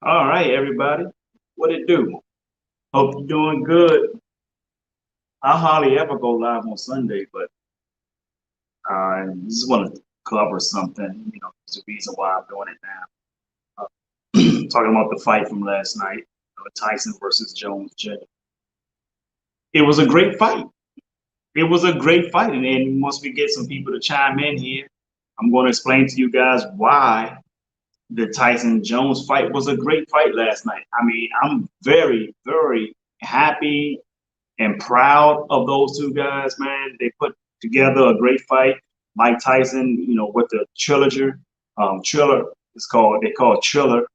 All right, everybody. What it do? Hope you're doing good. I hardly ever go live on Sunday, but I just want to cover something. There's a reason why I'm doing it now. Talking about the fight from last night, Tyson versus Jones. It was a great fight. It was a great fight, and then once we get some people to chime in here, I'm going to explain to you guys why the Tyson Jones fight was a great fight last night. I mean, I'm very, very happy and proud of those two guys, man. They put together a great fight. Mike Tyson, with the Triller, they call it Triller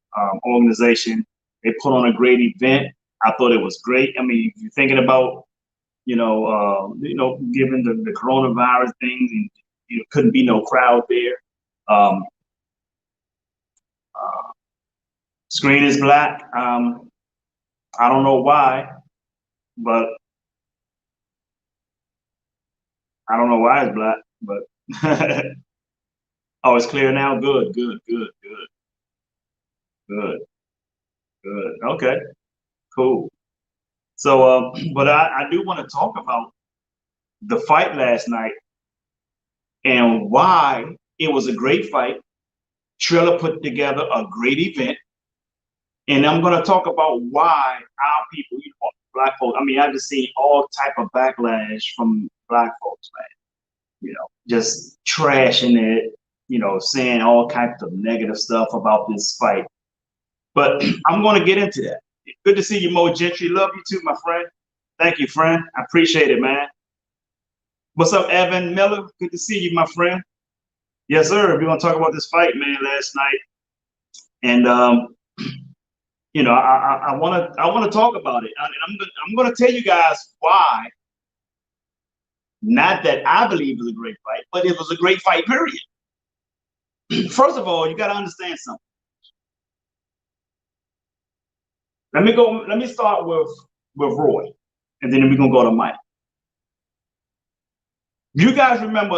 organization. They put on a great event. I thought it was great. I mean, if you're thinking about, given the coronavirus thing, and couldn't be no crowd there. Um, uh, Screen is black. I don't know why, but I don't know why it's black, but oh, it's clear now. Good, good, good, good, good, good. Okay, cool. So, but I do want to talk about the fight last night and why it was a great fight. Triller put together a great event, and I'm going to talk about why our people, black folks. I mean, I've just seen all type of backlash from black folks, man. Just trashing it, saying all kinds of negative stuff about this fight. But I'm going to get into that. Good to see you, Mo Gentry. Love you too, my friend. Thank you, friend. I appreciate it, man. What's up, Evan Miller? Good to see you, my friend. Yes, sir. We're going to talk about this fight, man, last night. And I want to talk about it. And I'm going to tell you guys why. Not that I believe it was a great fight, but it was a great fight, period. First of all, you got to understand something. Let me start with Roy, and then we're gonna go to Mike. You guys remember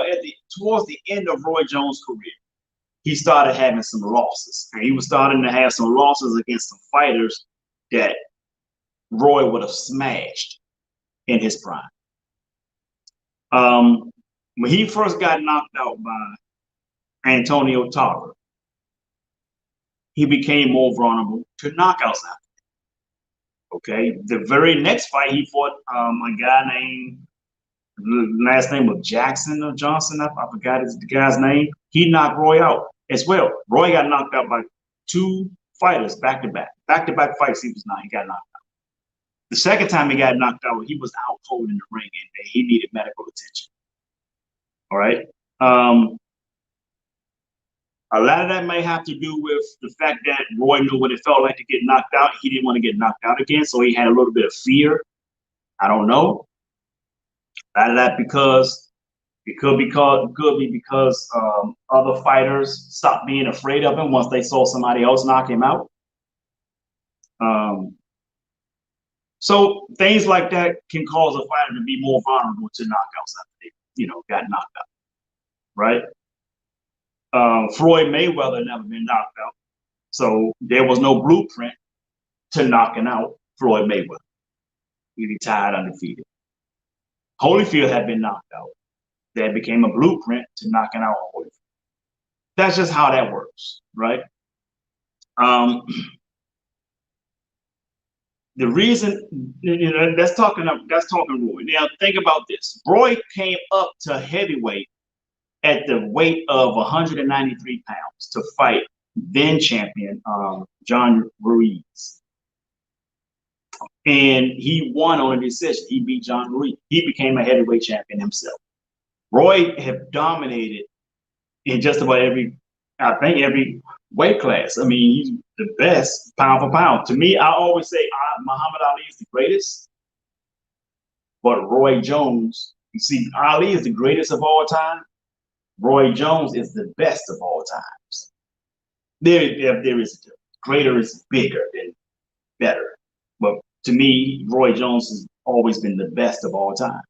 towards the end of Roy Jones' career, he started having some losses, and he was starting to have some losses against some fighters that Roy would have smashed in his prime. When he first got knocked out by Antonio Tarver, he became more vulnerable to knockouts after. Okay, the very next fight he fought a guy named last name of Jackson or Johnson. I forgot the guy's name. He knocked Roy out as well. Roy got knocked out by two fighters back to back fights. He got knocked out. The second time he got knocked out, he was out cold in the ring and he needed medical attention. All right. A lot of that may have to do with the fact that Roy knew what it felt like to get knocked out. He didn't want to get knocked out again, so he had a little bit of fear. I don't know. A lot of that it could be because other fighters stopped being afraid of him once they saw somebody else knock him out. So things like that can cause a fighter to be more vulnerable to knockouts after they, got knocked out, right? Floyd Mayweather never been knocked out, so there was no blueprint to knocking out Floyd Mayweather. He retired undefeated. Holyfield had been knocked out. That became a blueprint to knocking out Holyfield. That's just how that works, right? The reason, that's talking Roy. Now think about this. Roy came up to heavyweight at the weight of 193 pounds to fight then champion John Ruiz. And he won on a decision. He beat John Ruiz. He became a heavyweight champion himself. Roy had dominated in just about every weight class. I mean, he's the best pound for pound. To me, I always say Muhammad Ali is the greatest, but Roy Jones, you see, Ali is the greatest of all time. Roy Jones is the best of all times. There is greater is bigger than better. But to me, Roy Jones has always been the best of all time.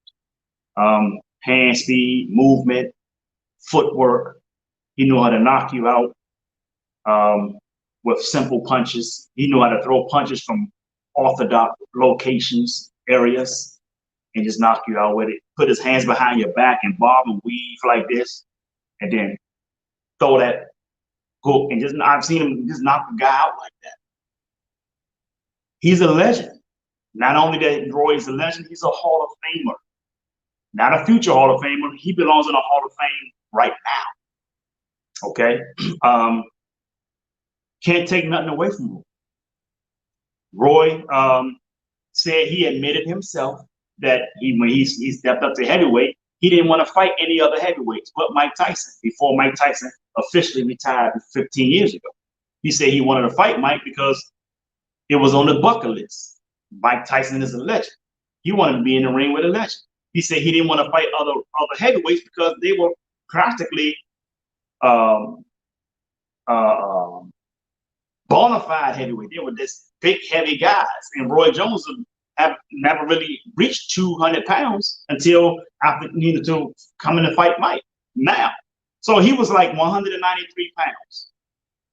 Hand speed, movement, footwork. He knew how to knock you out. with simple punches. He knew how to throw punches from orthodox locations, areas, and just knock you out with it. Put his hands behind your back and bob and weave like this, and then throw that hook. And just I've seen him just knock a guy out like that. He's a legend. Not only that Roy is a legend, he's a Hall of Famer. Not a future Hall of Famer. He belongs in the Hall of Fame right now. Okay? Can't take nothing away from Roy. Roy said he admitted himself that when he stepped up to heavyweight, he didn't want to fight any other heavyweights but Mike Tyson before Mike Tyson officially retired 15 years ago. He said he wanted to fight Mike because it was on the bucket list. Mike Tyson is a legend. He wanted to be in the ring with a legend. He said he didn't want to fight other heavyweights because they were practically bona fide heavyweight. They were just big, heavy guys. And Roy Jones have never really reached 200 pounds until after to coming to fight Mike now. So he was like 193 pounds.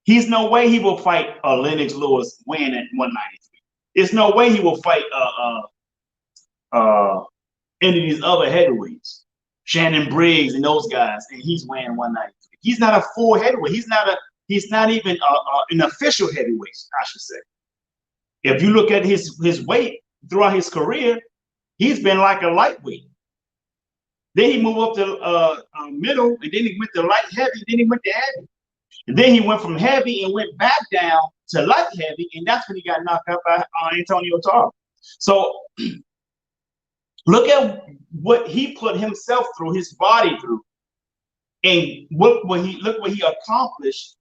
He's no way he will fight Lennox Lewis weighing at 193. There's no way he will fight any of these other heavyweights, Shannon Briggs and those guys, and he's weighing 193. He's not a full heavyweight. He's not even an official heavyweight, I should say. If you look at his weight throughout his career, he's been like a lightweight. Then he moved up to middle, and then he went to light heavy, then he went to heavy. And then he went from heavy and went back down to light heavy, and that's when he got knocked out by Antonio Tarver. So look at what he put himself through, his body through, and look what he accomplished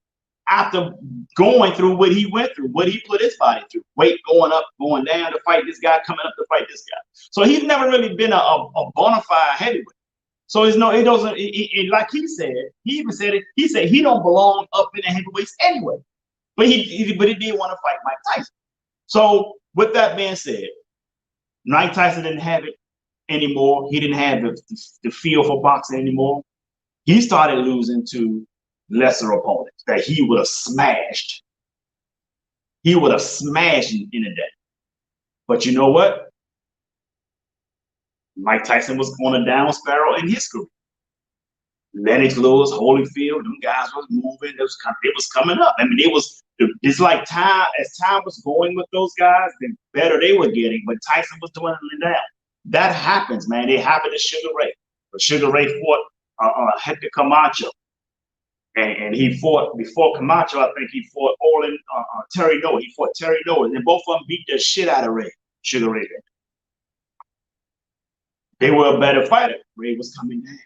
after going through what he went through, what he put his body through, weight going up, going down to fight this guy, coming up to fight this guy. So he's never really been a bona fide heavyweight. So it doesn't. Like he said, he even said it. He said he don't belong up in the heavyweights anyway. But he did want to fight Mike Tyson. So with that being said, Mike Tyson didn't have it anymore. He didn't have the feel for boxing anymore. He started losing to lesser opponents that he would have smashed. He would have smashed in a day. But you know what? Mike Tyson was on a down spiral in his career. Lennox Lewis, Holyfield, them guys was moving. It was coming up. I mean, it's like time, as time was going with those guys, the better they were getting. But Tyson was dwindling down. That happens, man. It happened to Sugar Ray. But Sugar Ray fought Hector Camacho. And he fought, before Camacho, I think he fought Terry Noah. He fought Terry Noah. And both of them beat the shit out of Sugar Ray. They were a better fighter. Ray was coming down.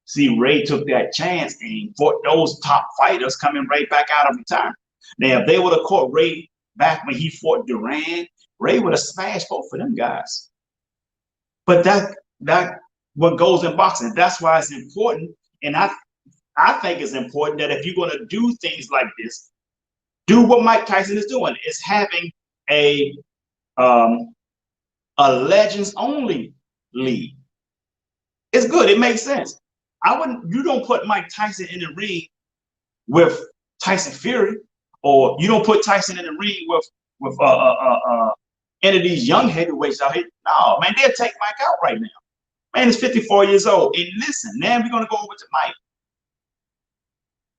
See, Ray took that chance and fought those top fighters coming right back out of retirement. Now, if they would have caught Ray back when he fought Duran, Ray would have smashed both of them guys. But that what goes in boxing. That's why it's important. And I think it's important that if you're going to do things like this, do what Mike Tyson is doing. Is having a legends only league. It's good. It makes sense. You don't put Mike Tyson in the ring with Tyson Fury, or you don't put Tyson in the ring with any of these young heavyweights out here. No, man, they'll take Mike out right now. Man is 54 years old. And listen, now we're gonna go over to Mike.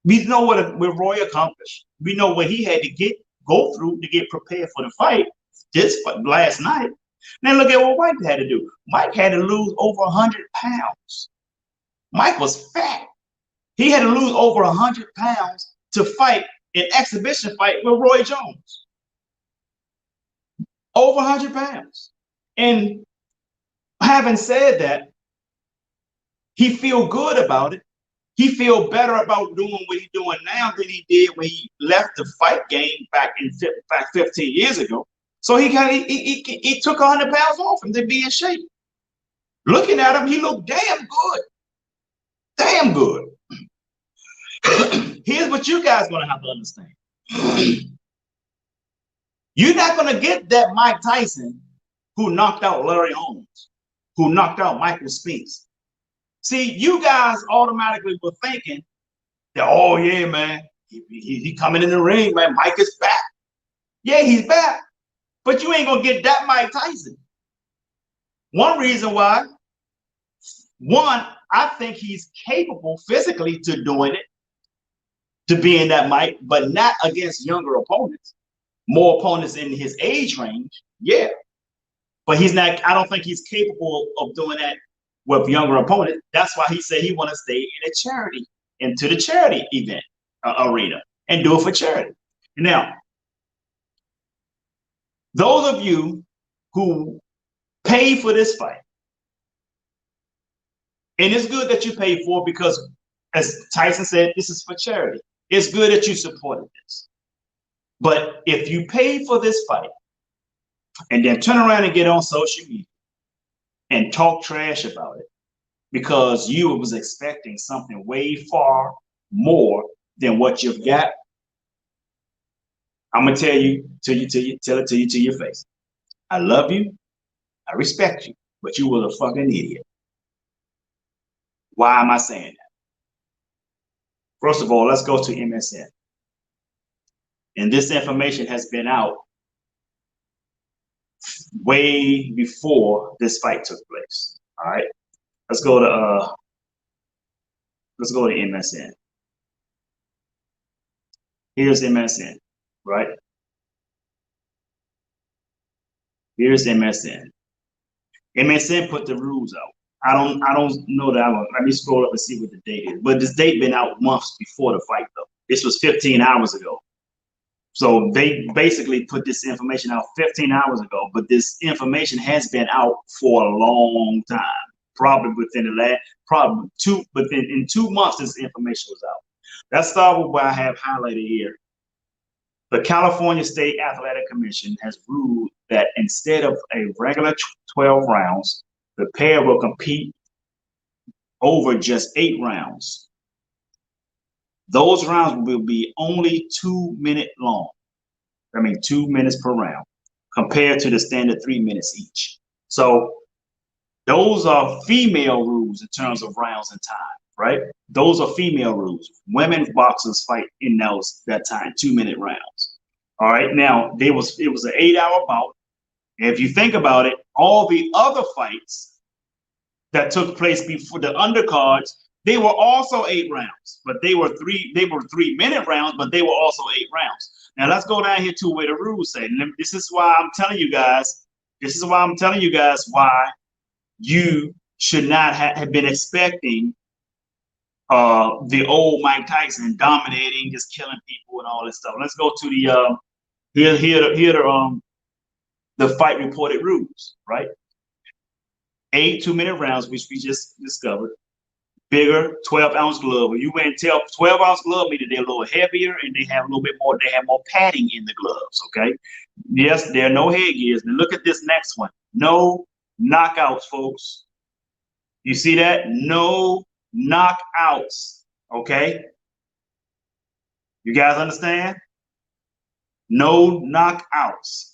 We know what Roy accomplished. We know what he had to go through to get prepared for the fight just last night. Now look at what Mike had to do. Mike had to lose over 100 pounds. Mike was fat. He had to lose over 100 pounds to fight an exhibition fight with Roy Jones. Over 100 pounds. And having said that, he feel good about it. He feel better about doing what he's doing now than he did when he left the fight game back 15 years ago. So he took 100 pounds off him to be in shape. Looking at him, he looked damn good. Damn good. Here's what you guys gonna have to understand. You're not gonna get that Mike Tyson who knocked out Larry Holmes, who knocked out Michael Spinks. See, you guys automatically were thinking that, oh yeah, man, He coming in the ring, man. Mike is back. Yeah, he's back. But you ain't gonna get that Mike Tyson. One reason why, I think he's capable physically to doing it, to being that Mike, but not against younger opponents. More opponents in his age range, yeah. But he's not, I don't think he's capable of doing that with younger opponents. That's why he said he want to stay in a charity, into the charity event arena, and do it for charity. Now, those of you who pay for this fight, and it's good that you paid for it because, as Tyson said, this is for charity. It's good that you supported this. But if you pay for this fight and then turn around and get on social media and talk trash about it because you was expecting something way far more than what you've got, I'm gonna tell it to you to your face. I love you, I respect you, but you were a fucking idiot. Why am I saying that? First of all, let's go to MSN. And this information has been out way before this fight took place. All right. Let's go to MSN. Here's MSN, right? Here's MSN. MSN put the rules out. I don't know that. Let me scroll up and see what the date is. But this date been out months before the fight, though. This was 15 hours ago. So they basically put this information out 15 hours ago, but this information has been out for a long time. Probably within the last, in 2 months, this information was out. Let's start with what I have highlighted here. The California State Athletic Commission has ruled that instead of a regular 12 rounds, the pair will compete over just 8 rounds. Those rounds will be only 2 minutes long. 2 minutes per round, compared to the standard 3 minutes each. So those are female rules in terms of rounds and time, right? Those are female rules. Women boxers fight in that time, 2 minute rounds. All right. Now it was an 8-hour bout. And if you think about it, all the other fights that took place before the undercards, they were also 8 rounds, but they were 3 minute rounds, but they were also 8 rounds. Now let's go down here to where the rules say. And this is why I'm telling you guys. Why you should not have been expecting the old Mike Tyson dominating, just killing people and all this stuff. Let's go to the fight reported rules, right? 8 2-minute rounds, which we just discovered. Bigger 12-ounce glove. When you went and tell 12-ounce glove meaning they're a little heavier and they have a little bit more. They have more padding in the gloves. Okay. Yes, there are no headgears. Now look at this next one. No knockouts, folks. You see that? No knockouts. Okay. You guys understand? No knockouts.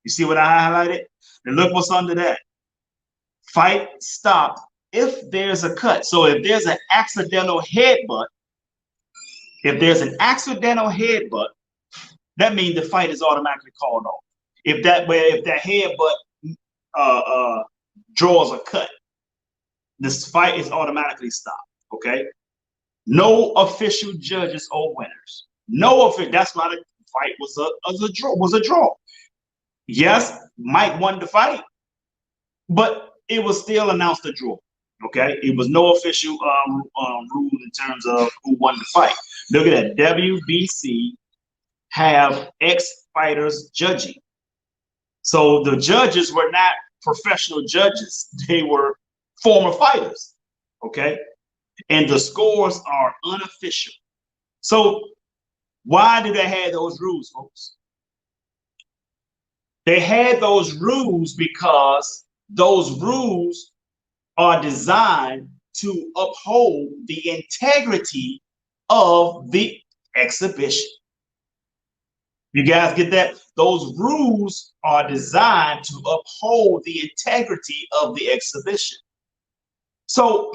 You see what I highlighted? And look what's under that. Fight stop if there's a cut. So if there's an accidental headbutt, that means the fight is automatically called off. If that headbutt draws a cut, this fight is automatically stopped. Okay. No official judges or winners. That's why the fight was a draw. Yes, Mike won the fight, but it was still announced a draw. Okay, it was no official rule in terms of who won the fight. Look at that. WBC have ex-fighters judging. So the judges were not professional judges. They were former fighters. Okay, and the scores are unofficial. So why do they have those rules, folks? They had those rules because those rules are designed to uphold the integrity of the exhibition. You guys get that? Those rules are designed to uphold the integrity of the exhibition. So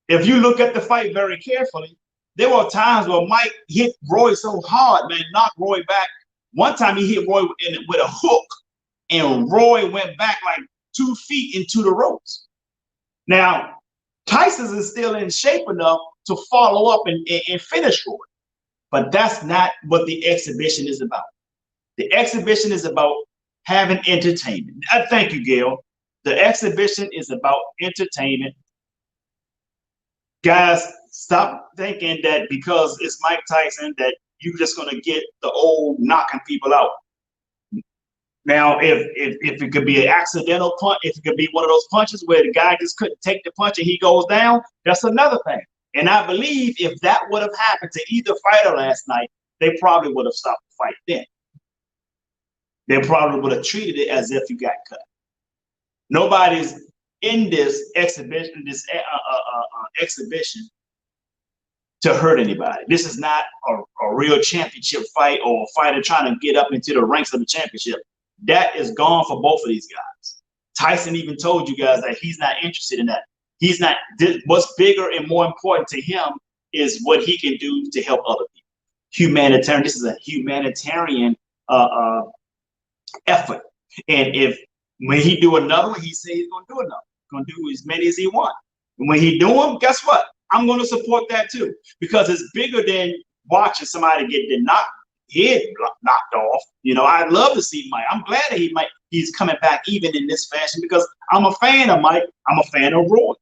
if you look at the fight very carefully, there were times where Mike hit Roy so hard, man, knocked Roy back. One time he hit Roy with a hook, and Roy went back like 2 feet into the ropes. Now, Tyson is still in shape enough to follow up and finish Roy. But that's not what the exhibition is about. The exhibition is about having entertainment. Thank you, Gail. The exhibition is about entertainment. Guys, stop thinking that because it's Mike Tyson that you're just going to get the old knocking people out. Now, if it could be an accidental punch, if it could be one of those punches where the guy just couldn't take the punch and he goes down, that's another thing. And I believe if that would have happened to either fighter last night, they probably would have stopped the fight then. They probably would have treated it as if you got cut. Nobody's in this exhibition, exhibition to hurt anybody. This is not a real championship fight or a fighter trying to get up into the ranks of the championship. That is gone for both of these guys. Tyson even told you guys that he's not interested in that. He's not. What's bigger and more important to him is what he can do to help other people. Humanitarian. This is a humanitarian effort. And when he do another one, he says he's gonna do another. He's gonna do as many as he wants. And when he do them, guess what? I'm gonna support that too, because it's bigger than watching somebody get the head knocked off. You know, I'd love to see Mike. I'm glad that he's coming back even in this fashion, because I'm a fan of Mike. I'm a fan of Roy.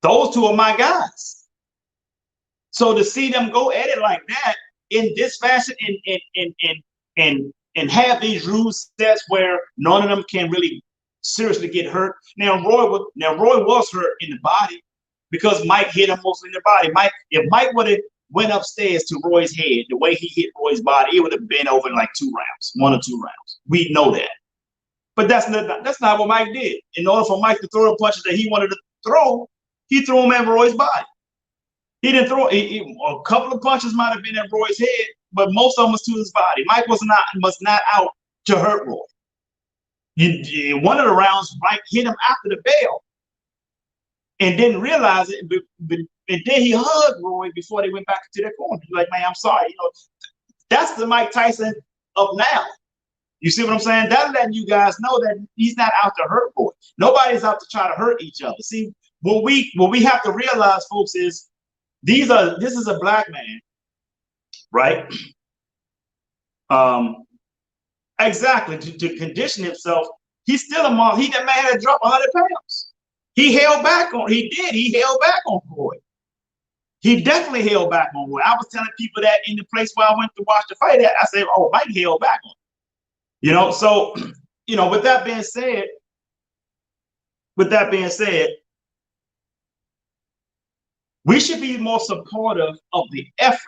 Those two are my guys. So to see them go at it like that in this fashion and have these rules sets where none of them can really seriously get hurt. Now Roy was hurt in the body because Mike hit him mostly in the body. If Mike would have went upstairs to Roy's head, the way he hit Roy's body, it would have been over in like 2 rounds, 1 or 2 rounds. We know that. But that's not what Mike did. In order for Mike to throw the punches that he wanted to throw, he threw them at Roy's body. He didn't throw a couple of punches might have been at Roy's head, but most of them was to his body. Mike was not out to hurt Roy. One of the rounds, Mike hit him after the bell and didn't realize it. And then he hugged Roy before they went back to their corner. He's like, man, I'm sorry. You know, that's the Mike Tyson of now. You see what I'm saying? That's letting you guys know that he's not out to hurt Roy. Nobody's out to try to hurt each other. See, what we have to realize, folks, is this is a black man, right? Exactly. To condition himself, he's still a man. That man had to drop 100 pounds. He held back on. He did. He held back on Roy. He definitely held back on Roy. I was telling people that in the place where I went to watch the fight at. I said, "Oh, Mike held back on." You know. So, you know, with that being said, we should be more supportive of the effort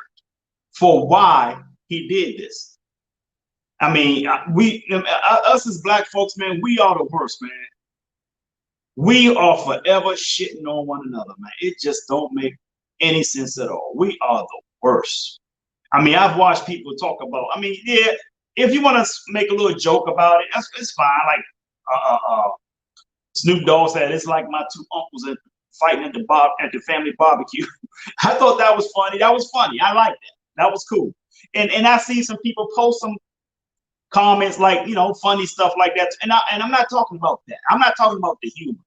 for why he did this. I mean, us as black folks, man, we are the worst, man. We are forever shitting on one another, man. It just don't make any sense at all. We are the worst. I mean, I've watched people talk about, I mean, yeah, if you want to make a little joke about it, it's fine. Like Snoop Dogg said, it's like my 2 uncles fighting at the family barbecue. I thought that was funny. That was funny. I like that. That was cool. And I see some people post some comments like, you know, funny stuff like that. And I'm not talking about that. I'm not talking about the humor.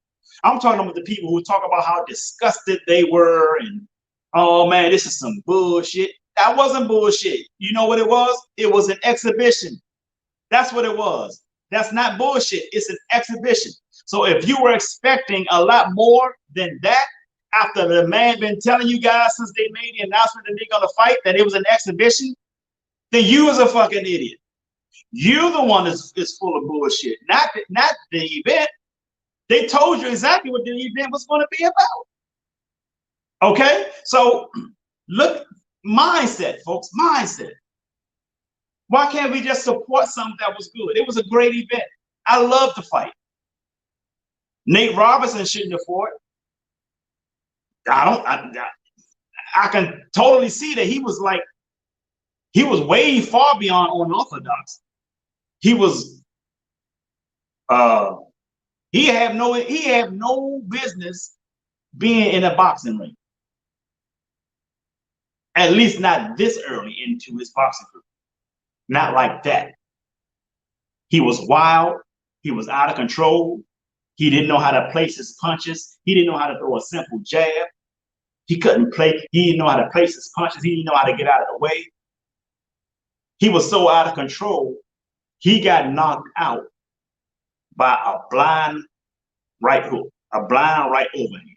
I'm talking about the people who talk about how disgusted they were and, oh man, this is some bullshit. That wasn't bullshit. You know what it was? It was an exhibition. That's what it was. That's not bullshit. It's an exhibition. So if you were expecting a lot more than that, after the man been telling you guys since they made the announcement that they're gonna fight that it was an exhibition, then you was a fucking idiot. You're the one that's full of bullshit, not the event. They told you exactly what the event was going to be about. Okay, so look, mindset, folks, mindset. Why can't we just support something that was good? It was a great event. I love the fight. Nate Robinson shouldn't have fought. I can totally see that he was way far beyond unorthodox. He was he had no business being in a boxing ring. At least not this early into his boxing career. Not like that. He was wild. He was out of control. He didn't know how to place his punches. He didn't know how to throw a simple jab. He couldn't play. He didn't know how to place his punches. He didn't know how to get out of the way. He was so out of control, he got knocked out by a blind right hook, a blind right overhand.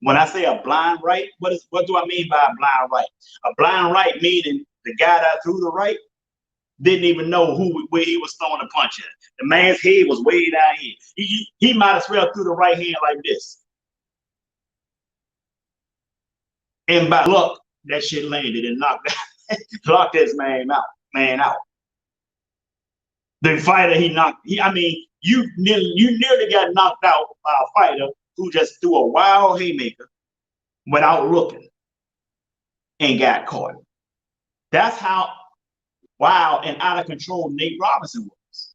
When I say a blind right, what do I mean by a blind right? A blind right meaning the guy that threw the right didn't even know where he was throwing the punch at. The man's head was way down here. He might as well threw the right hand like this. And by luck, that shit landed and knocked this man out. The fighter you nearly got knocked out by a fighter who just threw a wild haymaker without looking and got caught. That's how wild and out of control Nate Robinson was.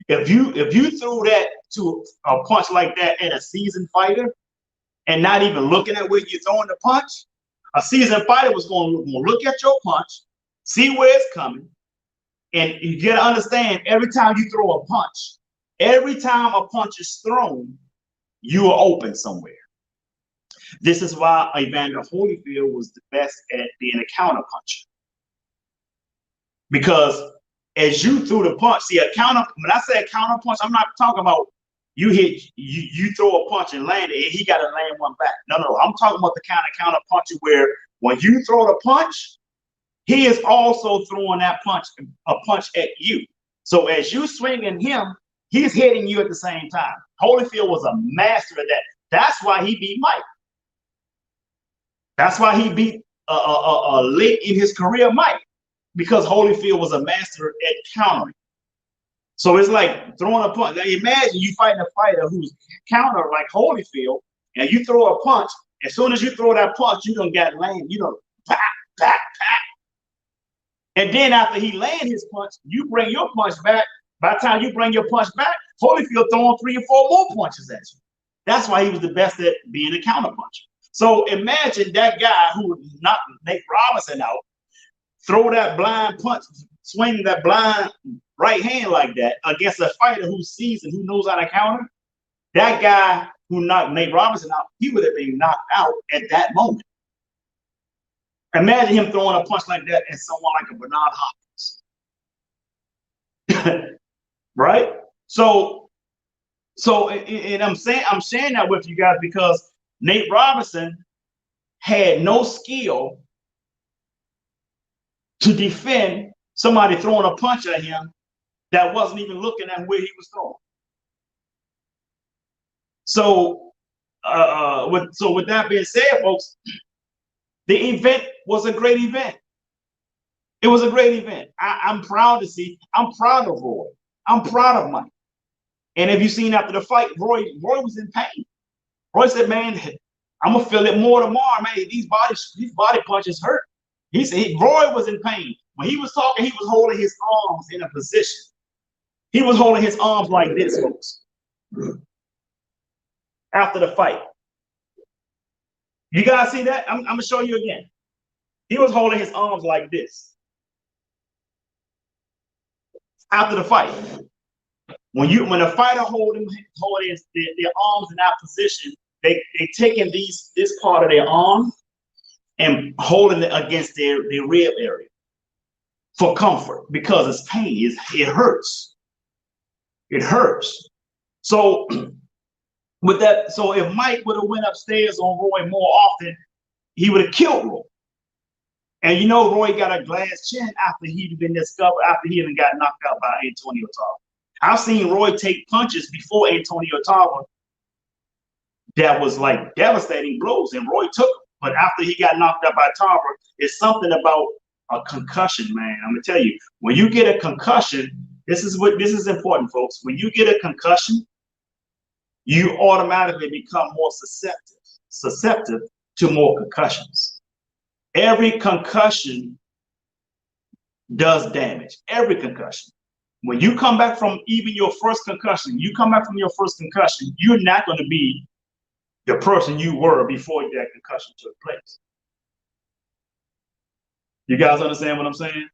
If you threw that to a punch like that at a seasoned fighter and not even looking at where you're throwing the punch, a seasoned fighter was going to look at your punch, see where it's coming, and you got to understand, every time you throw a punch, every time a punch is thrown, you are open somewhere. This is why Evander Holyfield was the best at being a counter puncher. Because as you threw the punch, see, when I say a counter punch, I'm not talking about you throw a punch and land it, and he got to land one back. No. I'm talking about the kind of counter puncher where when you throw the punch, he is also throwing a punch at you. So as you swinging him, he's hitting you at the same time. Holyfield was a master of that. That's why he beat Mike. That's why he beat late in his career Mike, because Holyfield was a master at countering. So it's like throwing a punch. Now imagine you fighting a fighter who's counter like Holyfield, and you throw a punch. As soon as you throw that punch, you don't get land. Back. And then after he land his punch, you bring your punch back. By the time you bring your punch back, Holyfield throwing 3 or 4 more punches at you. That's why he was the best at being a counter puncher. So imagine that guy who knocked Nate Robinson out, throw that blind punch, swing that blind right hand like that against a fighter who's seasoned, who knows how to counter. That guy who knocked Nate Robinson out, he would have been knocked out at that moment. Imagine him throwing a punch like that at someone like a Bernard Hopkins. Right? So and I'm sharing that with you guys because Nate Robinson had no skill to defend somebody throwing a punch at him that wasn't even looking at where he was throwing. So with that being said, folks, the event was a great event. It was a great event. I'm proud of Roy. I'm proud of Mike. And if you've seen after the fight, Roy was in pain. Roy said, man, I'm going to feel it more tomorrow, man. These body punches hurt. He said Roy was in pain. When he was talking, he was holding his arms in a position. He was holding his arms like this, folks. After the fight. You guys see that? I'm going to show you again. He was holding his arms like this. After the fight. When a fighter hold their arms in that position, they taking this part of their arm and holding it against their rib area for comfort because it's pain. It hurts. It hurts. So with that, so if Mike would have went upstairs on Roy more often, he would have killed Roy. And Roy got a glass chin after he'd been discovered, after he even got knocked out by Antonio Tarver. I've seen Roy take punches before Antonio Tarver that was like devastating blows, and Roy took them. But after he got knocked out by Tarver, it's something about a concussion, man. I'm gonna tell you, when you get a concussion, this is important, folks. When you get a concussion, you automatically become more susceptible to more concussions. Every concussion does damage. Every concussion. When you come back from even your first concussion, you're not going to be the person you were before that concussion took place. You guys understand what I'm saying?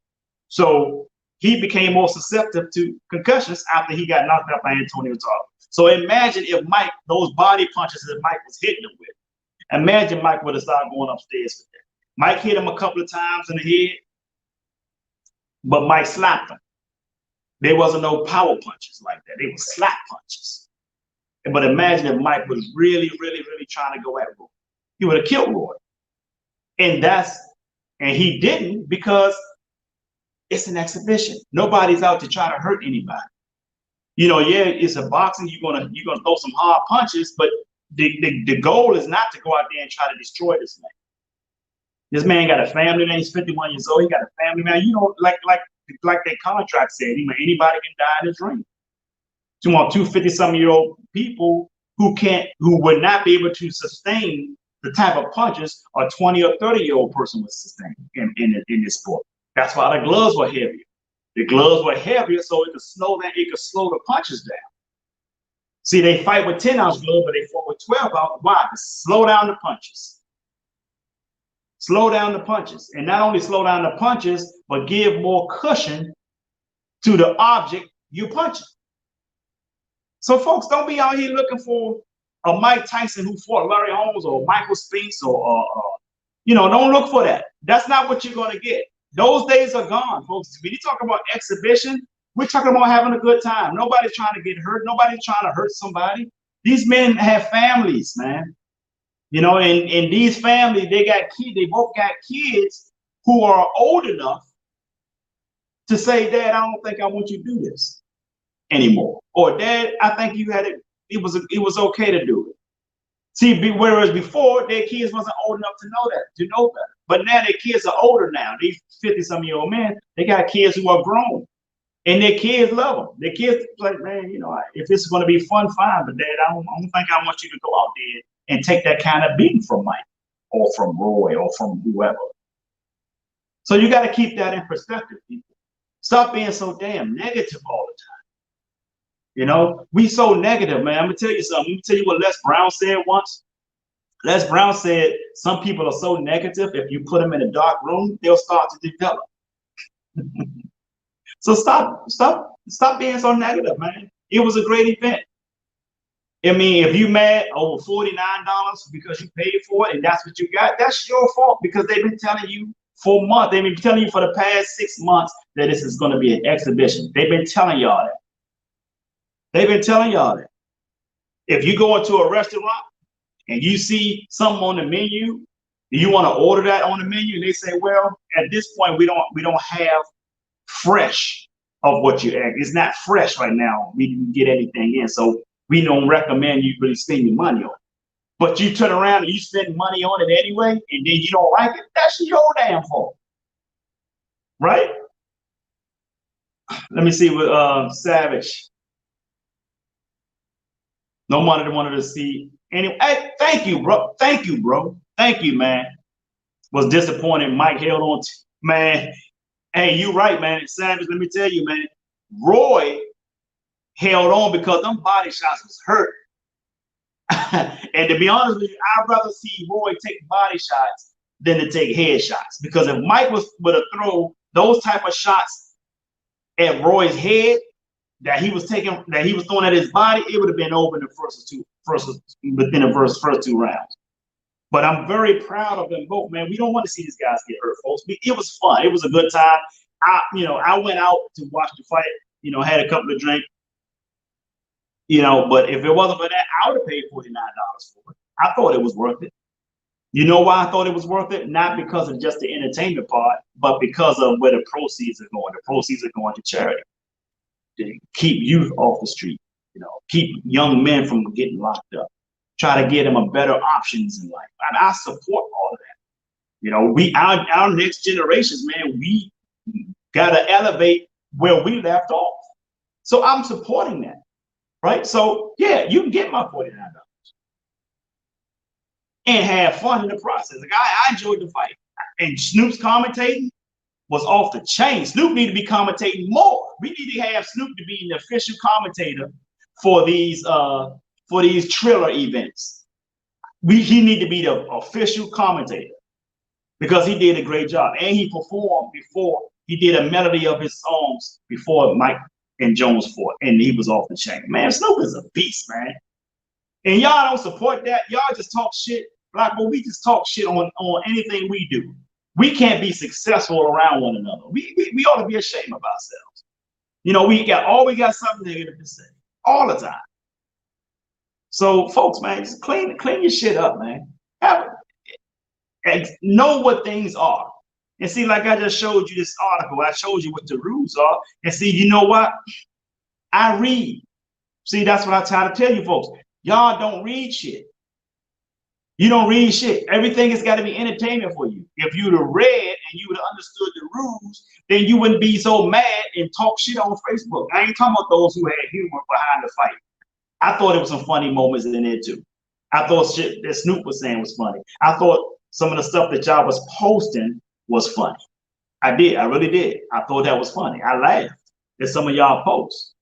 So he became more susceptible to concussions after he got knocked out by Antonio Tarver. So imagine if Mike, those body punches that Mike was hitting him with, imagine Mike would have started going upstairs with that. Mike hit him a couple of times in the head, but Mike slapped him. There wasn't no power punches like that. They were slap punches. But imagine if Mike was really, really, really trying to go at Roy. He would have killed Roy. And he didn't because it's an exhibition. Nobody's out to try to hurt anybody. Yeah, it's a boxing. You're gonna throw some hard punches, but the goal is not to go out there and try to destroy this man. This man got a family, man. He's 51 years old. He got a family, man. Like that contract said, anybody can die in his ring. You want 250-some-year-old people who would not be able to sustain the type of punches a 20 or 30-year-old person would sustain in this sport. That's why the gloves were heavier. The gloves were heavier so it could slow the punches down. See, they fight with 10-ounce gloves, but they fight with 12-ounce. Why? To slow down the punches. Slow down the punches. And not only slow down the punches, but give more cushion to the object you're punching. So, folks, don't be out here looking for a Mike Tyson who fought Larry Holmes or Michael Spinks or don't look for that. That's not what you're going to get. Those days are gone, folks. When you talk about exhibition, we're talking about having a good time. Nobody's trying to get hurt. Nobody's trying to hurt somebody. These men have families, man. And these families, they both got kids who are old enough to say, Dad, I don't think I want you to do this anymore. Or Dad, I think you had it was okay to do it. See, whereas before their kids wasn't old enough to know better. But now their kids are older now. These 50-some-year-old men, they got kids who are grown. And their kids love them. Their kids like, man, if this is going to be fun, fine. But Dad, I don't think I want you to go out there and take that kind of beating from Mike or from Roy or from whoever. So you got to keep that in perspective, people. Stop being so damn negative all the time. We so negative, man. I'm going to tell you something. Let me tell you what Les Brown said once. Les Brown said, some people are so negative, if you put them in a dark room, they'll start to develop. So stop being so negative, man. It was a great event. I mean, if you mad over $49 because you paid for it and that's what you got, that's your fault because they've been telling you for months. They've been telling you for the past 6 months that this is going to be an exhibition. They've been telling y'all that. If you go into a restaurant and you see something on the menu, you want to order that on the menu, and they say, well, at this point, we don't have fresh of what you ask. It's not fresh right now. We didn't get anything in. So we don't recommend you really spend your money on it. But you turn around and you spend money on it anyway, and then you don't like it, that's your damn fault. Right? Let me see with Savage. No one wanted to see. Anyway, hey, thank you, bro. Thank you, man. Was disappointed. Mike held on. Man, hey, you right, man. Savage, let me tell you, man. Roy held on because them body shots was hurt. And to be honest with you, I'd rather see Roy take body shots than to take head shots. Because if Mike would have thrown those type of shots at Roy's head that he was throwing at his body, it would have been over in the first two rounds. But I'm very proud of them both, man. We don't want to see these guys get hurt, folks. It was fun. It was a good time. I went out to watch the fight, had a couple of drinks, but if it wasn't for that, I would have paid $49 for it. I thought it was worth it. You know why I thought it was worth it? Not because of just the entertainment part, but because of where the proceeds are going. The proceeds are going to charity. To keep youth off the street, keep young men from getting locked up. Try to get them a better options in life. And I support all of that. Our next generations, man, we gotta elevate where we left off. So I'm supporting that. Right? So yeah, you can get my $49 and have fun in the process. Like I enjoyed the fight. And Snoop's commentating was off the chain. Snoop need to be commentating more. We need to have Snoop to be the official commentator for these Triller events. He need to be the official commentator. because he did a great job. And he performed before. He did a melody of his songs before Mike and Jones fought, and he was off the chain. Man, Snoop is a beast, man. And y'all don't support that. Y'all just talk shit. Like, well, we just talk shit on anything we do. We can't be successful around one another. We ought to be ashamed of ourselves. You know, we got something negative to say all the time. So, folks, man, just clean your shit up, man. And know what things are. And see, like I just showed you this article, I showed you what the rules are. And see, you know what? I read. See, that's what I try to tell you, folks. Y'all don't read shit. You don't read shit. Everything has got to be entertainment for you. If you'd have read and you would have understood the rules, then you wouldn't be so mad and talk shit on Facebook. I ain't talking about those who had humor behind the fight. I thought it was some funny moments in there too. I thought shit that Snoop was saying was funny. I thought some of the stuff that y'all was posting was funny. I did. I really did. I thought that was funny. I laughed at some of y'all posts.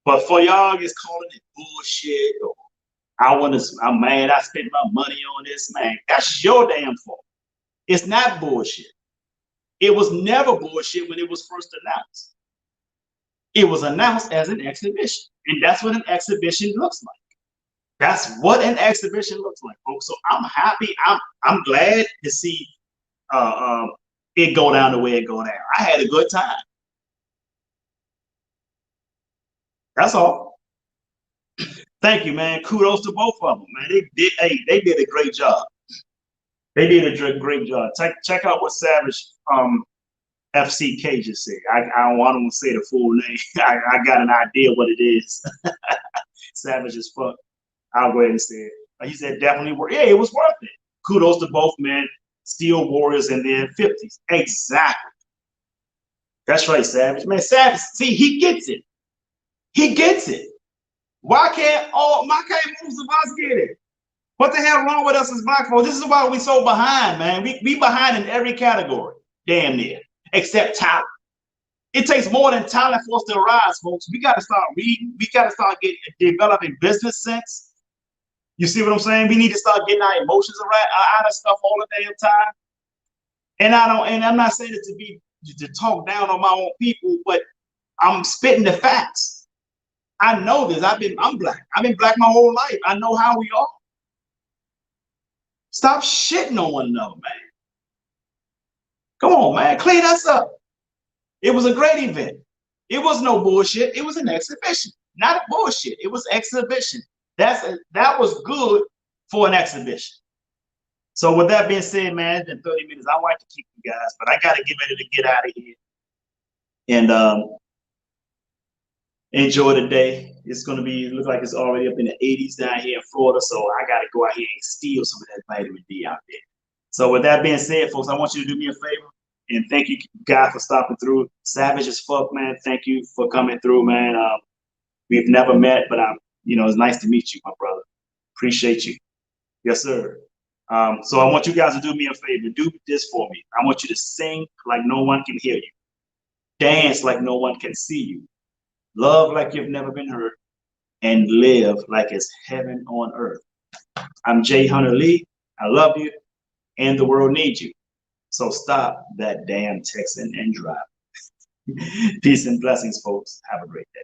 But for y'all just calling it bullshit or I'm mad I spent my money on this, man, that's your damn fault. It's not bullshit. It was never bullshit when it was first announced. It was announced as an exhibition. And that's what an exhibition looks like. That's what an exhibition looks like, folks. So I'm happy. I'm glad to see it go down the way it go down. I had a good time. That's all. Thank you, man. Kudos to both of them, man. They did a great job. They did a great job. Check out what Savage FCK just said. I don't want to say the full name. I got an idea what it is. Savage as fuck. I'll go ahead and say it. He said definitely worth. Yeah, it was worth it. Kudos to both men. Steel warriors in their 50s. Exactly. That's right, Savage. Man, Savage, see, he gets it. He gets it. Why can't most of us get it? What the hell wrong with us as black folks? This is why we so behind, man. We behind in every category, damn near, except talent. It takes more than talent for us to rise, folks. We got to start reading. We got to start developing business sense. You see what I'm saying? We need to start getting our emotions out of stuff all the damn time. And I'm not saying it to talk down on my own people, but I'm spitting the facts. I know this. I'm black. I've been black my whole life. I know how we are. Stop shitting on one another, man. Come on, man. Clean us up. It was a great event. It was no bullshit. It was an exhibition. Not a bullshit. It was exhibition. That was good for an exhibition. So with that being said, man, it's been 30 minutes. I like to keep you guys, but I got to get ready to get out of here. And enjoy the day. It's going to look like it's already up in the 80s down here in Florida. So I got to go out here and steal some of that vitamin D out there. So with that being said, folks, I want you to do me a favor. And thank you guys for stopping through. Savage as fuck, man. Thank you for coming through, man. We've never met, but it's nice to meet you, my brother. Appreciate you. Yes, sir. So I want you guys to do me a favor. Do this for me. I want you to sing like no one can hear you. Dance like no one can see you. Love like you've never been hurt, and live like it's heaven on earth. I'm Jay Hunter Lee. I love you, and the world needs you. So stop that damn texting and drive. Peace and blessings, folks. Have a great day.